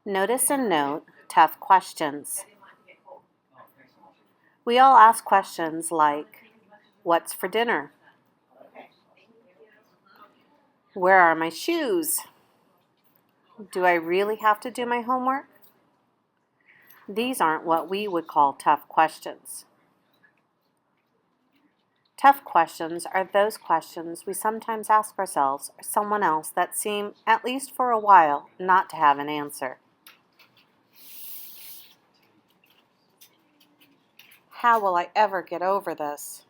Notice and note tough questions. We all ask questions like, what's for dinner? Where are my shoes? Do I really have to do my homework? These aren't what we would call tough questions. Tough questions are those questions we sometimes ask ourselves or someone else that seem, at least for a while, not to have an answer. How will I ever get over this?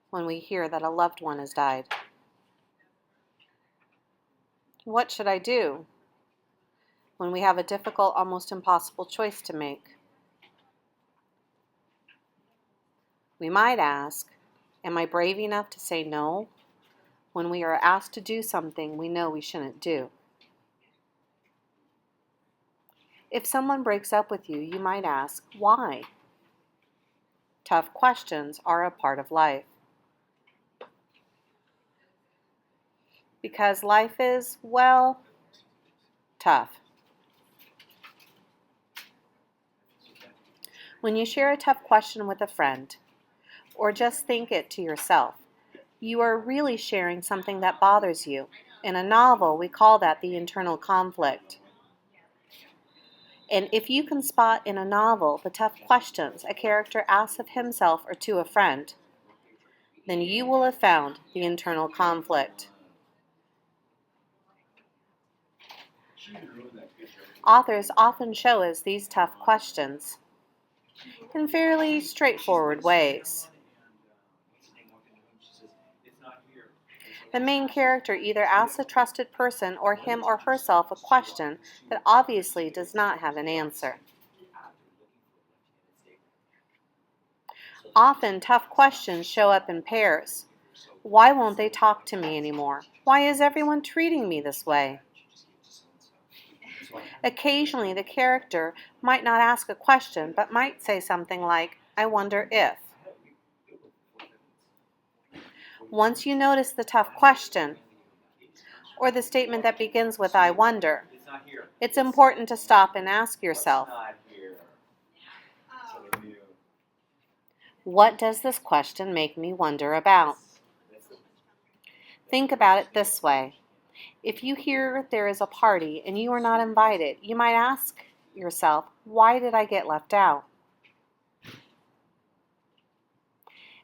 When we hear that a loved one has died. What should I do? When we have a difficult, almost impossible choice to make. We might ask, am I brave enough to say no? When we are asked to do something we know we shouldn't do. If someone breaks up with you, you might ask, why? Tough questions are a part of life. Because life is, well, tough. When you share a tough question with a friend, or just think it to yourself, you are really sharing something that bothers you. In a novel, we call that the internal conflict. And if you can spot in a novel the tough questions a character asks of himself or to a friend, then you will have found the internal conflict. Authors often show us these tough questions in fairly straightforward ways. The main character either asks a trusted person or him or herself a question that obviously does not have an answer. Often, tough questions show up in pairs. Why won't they talk to me anymore? Why is everyone treating me this way? Occasionally, the character might not ask a question, but might say something like, I wonder if. Once you notice the tough question, or the statement that begins with I wonder, it's important to stop and ask yourself, what does this question make me wonder about? Think about it this way. If you hear there is a party and you are not invited, you might ask yourself, why did I get left out?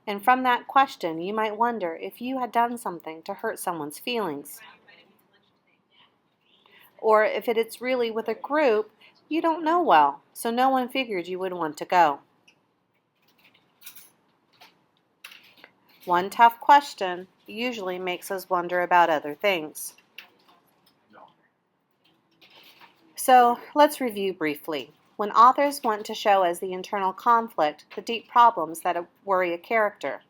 And from that question, you might wonder if you had done something to hurt someone's feelings. Or if it's really with a group you don't know well, so no one figured you would want to go. One tough question usually makes us wonder about other things. So let's review briefly. When authors want to show us the internal conflict, the deep problems that worry a character,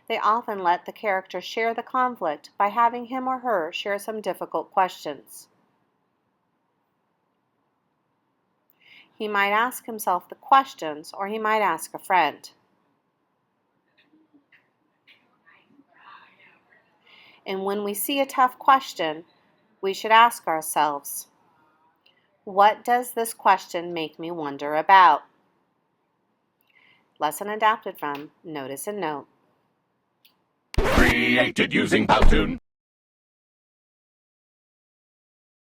they often let the character share the conflict by having him or her share some difficult questions. He might ask himself the questions, or he might ask a friend. And when we see a tough question, we should ask ourselves, what does this question make me wonder about? Lesson adapted from Notice and Note. Created using Powtoon.